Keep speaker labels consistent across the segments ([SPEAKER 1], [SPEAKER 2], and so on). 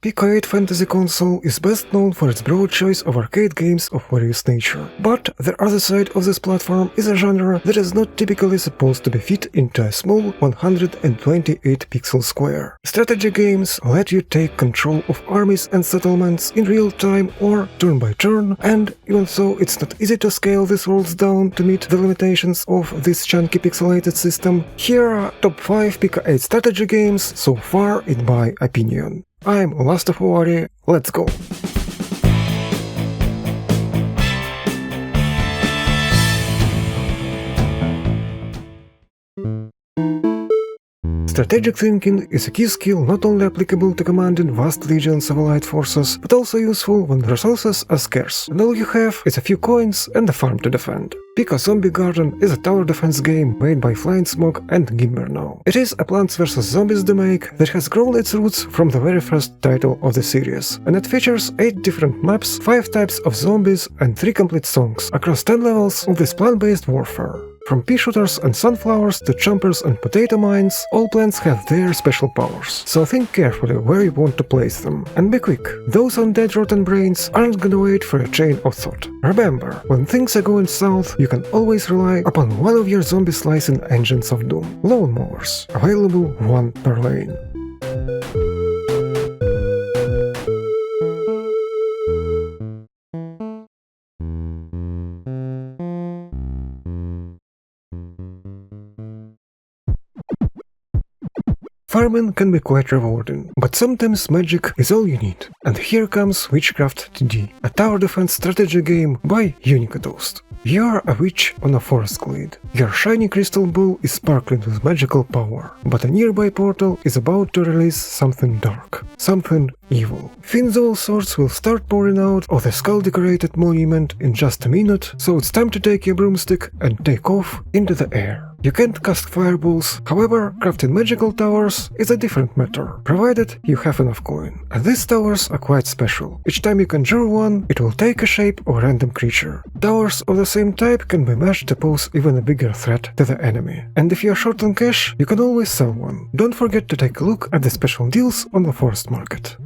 [SPEAKER 1] Pico-8 fantasy console is best known for its broad choice of arcade games of various nature. But the other side of this platform is a genre that is not typically supposed to be fit into a small 128 pixel square. Strategy games let you take control of armies and settlements in real time or turn by turn, and even though it's not easy to scale these worlds down to meet the limitations of this chunky pixelated system, here are top 5 Pico-8 strategy games so far in my opinion. I'm LastofAvari, let's go! Strategic thinking is a key skill not only applicable to commanding vast legions of allied forces, but also useful when resources are scarce, and all you have is a few coins and a farm to defend. Pico Zombie Garden is a tower defense game made by Flying Smog and Gimberno. It is a Plants vs Zombies remake that has grown its roots from the very first title of the series, and it features 8 different maps, 5 types of zombies and 3 complete songs across 10 levels of this plant-based warfare. From pea shooters and sunflowers to chompers and potato mines, all plants have their special powers, so think carefully where you want to place them. And be quick, those undead rotten brains aren't gonna wait for a chain of thought. Remember, when things are going south, you can always rely upon one of your zombie slicing engines of doom. Lawnmowers, available 1 per lane. Farming can be quite rewarding, but sometimes magic is all you need. And here comes Witchcraft TD, a tower defense strategy game by UnDUNE II. You're a witch on a forest glade. Your shiny crystal ball is sparkling with magical power, but a nearby portal is about to release something dark, something evil. Fiends of all sorts will start pouring out of the skull-decorated monument in just a minute, so it's time to take your broomstick and take off into the air. You can't cast fireballs, however, crafting magical towers is a different matter, provided you have enough coin. And these towers are quite special. Each time you conjure one, it will take a shape of a random creature. Towers of the same type can be matched to pose even a bigger threat to the enemy. And if you're short on cash, you can always sell one. Don't forget to take a look at the special deals on the forest market.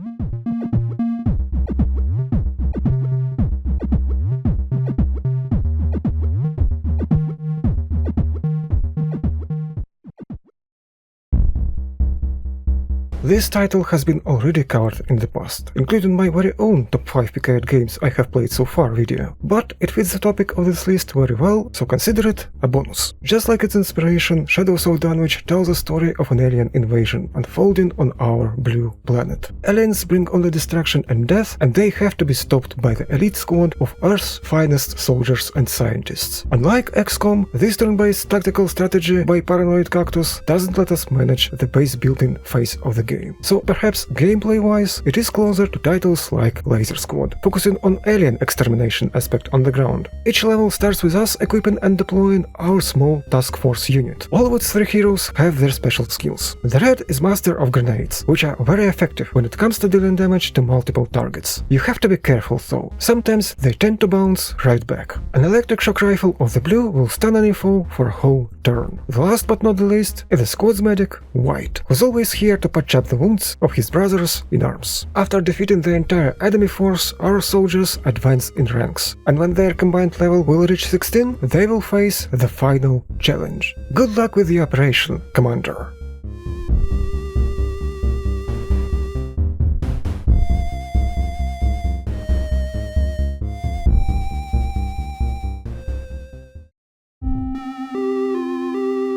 [SPEAKER 1] This title has been already covered in the past, including my very own top 5 Pico-8 games I have played so far video, but it fits the topic of this list very well, so consider it a bonus. Just like its inspiration, Shadows of Dunwich tells a story of an alien invasion unfolding on our blue planet. Aliens bring only destruction and death, and they have to be stopped by the elite squad of Earth's finest soldiers and scientists. Unlike XCOM, this turn-based tactical strategy by Paranoid Cactus doesn't let us manage the base building phase of the game. So perhaps gameplay-wise, it is closer to titles like Laser Squad, focusing on alien extermination aspect on the ground. Each level starts with us equipping and deploying our small task force unit. All of its 3 heroes have their special skills. The Red is master of grenades, which are very effective when it comes to dealing damage to multiple targets. You have to be careful though, sometimes they tend to bounce right back. An electric shock rifle of the blue will stun any foe for a whole turn. The last but not the least is the squad's medic, White, who's always here to patch up the wounds of his brothers in arms. After defeating the entire enemy force, our soldiers advance in ranks, and when their combined level will reach 16, they will face the final challenge. Good luck with the operation, Commander!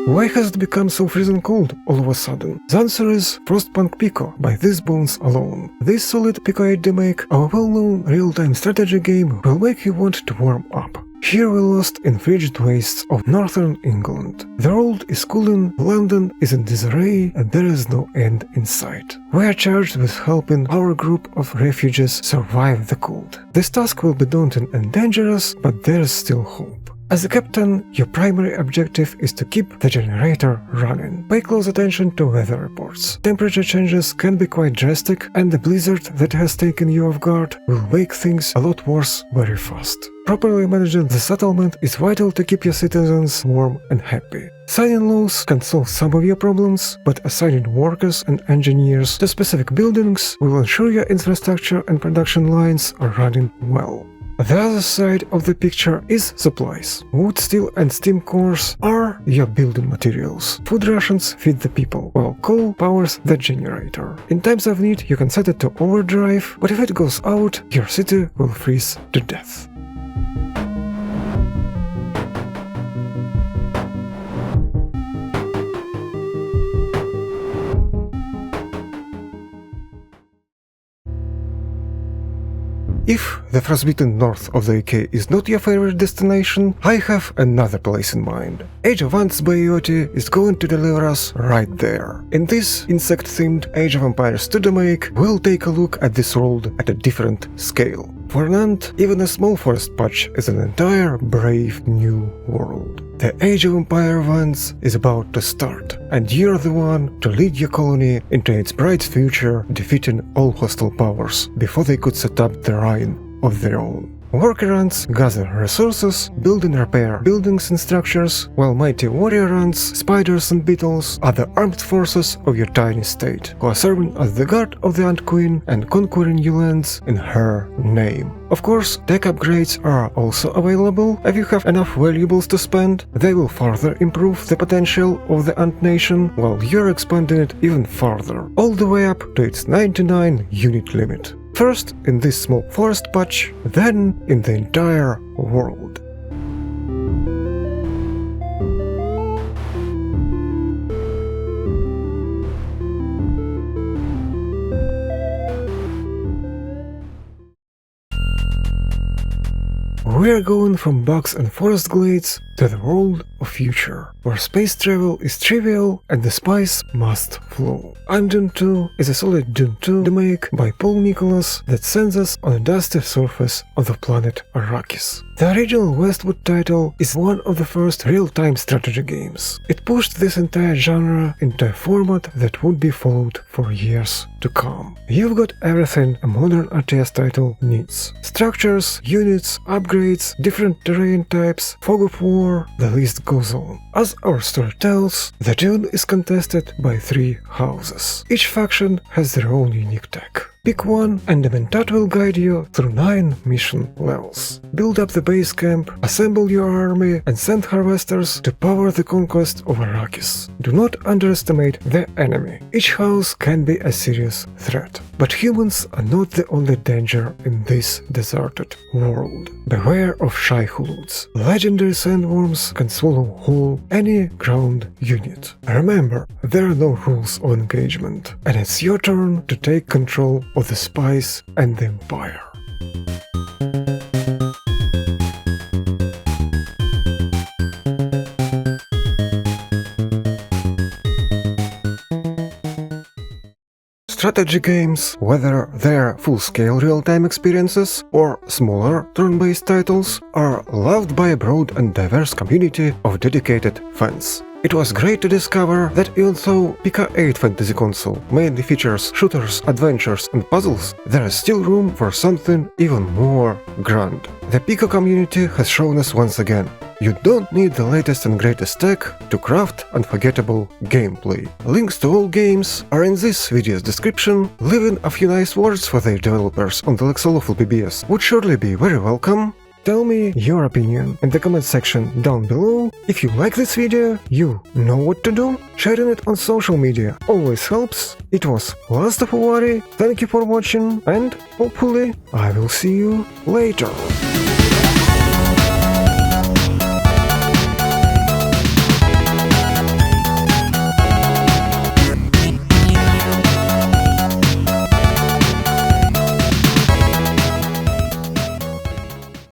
[SPEAKER 1] Why has it become so freezing cold all of a sudden? The answer is Frostpunk Pico by these bones alone. This solid Pico-8 remake, our well-known real-time strategy game, will make you want to warm up. Here we're lost in frigid wastes of northern England. The world is cooling, London is in disarray, and there is no end in sight. We are charged with helping our group of refugees survive the cold. This task will be daunting and dangerous, but there is still hope. As a captain, your primary objective is to keep the generator running. Pay close attention to weather reports. Temperature changes can be quite drastic, and the blizzard that has taken you off guard will make things a lot worse very fast. Properly managing the settlement is vital to keep your citizens warm and happy. Signing laws can solve some of your problems, but assigning workers and engineers to specific buildings will ensure your infrastructure and production lines are running well. The other side of the picture is supplies. Wood, steel and steam cores are your building materials. Food rations feed the people, while coal powers the generator. In times of need you can set it to overdrive, but if it goes out, your city will freeze to death. If the frostbitten north of the UK is not your favorite destination, I have another place in mind. Age of Ants by Pico-8 is going to deliver us right there. In this insect-themed Age of Empires 2 remake, we'll take a look at this world at a different scale. For an ant, even a small forest patch is an entire brave new world. The Age of Empire of Ants is about to start, and you're the one to lead your colony into its bright future, defeating all hostile powers before they could set up the reign of their own. Worker ants gather resources, build and repair buildings and structures, while mighty warrior ants, spiders and beetles are the armed forces of your tiny state, who are serving as the guard of the Ant Queen and conquering new lands in her name. Of course, tech upgrades are also available. If you have enough valuables to spend, they will further improve the potential of the Ant Nation, while you're expanding it even further, all the way up to its 99 unit limit. First in this small forest patch, then in the entire world. We're going from bogs and forest glades to the world of future, where space travel is trivial and the spice must flow. UnDUNE II is a solid Dune 2 remake by Paul Nicholas that sends us on a dusty surface of the planet Arrakis. The original Westwood title is one of the first real-time strategy games. It pushed this entire genre into a format that would be followed for years to come. You've got everything a modern RTS title needs. Structures, units, upgrades, different terrain types, fog of war, the list goes on. As our story tells, the Dune is contested by 3 houses. Each faction has their own unique tech. Pick one and the Mentat will guide you through 9 mission levels. Build up the base camp, assemble your army and send harvesters to power the conquest of Arrakis. Do not underestimate the enemy. Each house can be a serious threat. But humans are not the only danger in this deserted world. Beware of shy hoods. Legendary sandworms can swallow whole any ground unit. Remember, there are no rules of engagement, and it's your turn to take control of the spice and the empire. Strategy games, whether they're full-scale real-time experiences or smaller turn-based titles, are loved by a broad and diverse community of dedicated fans. It was great to discover that even though Pico-8 fantasy console mainly features shooters, adventures and puzzles, there is still room for something even more grand. The Pico community has shown us once again: you don't need the latest and greatest tech to craft unforgettable gameplay. Links to all games are in this video's description. Leaving a few nice words for their developers on the Lexolawful PBS would surely be very welcome. Tell me your opinion in the comment section down below. If you like this video, you know what to do. Sharing it on social media always helps. It was LastofAvari, thank you for watching, and hopefully I will see you later.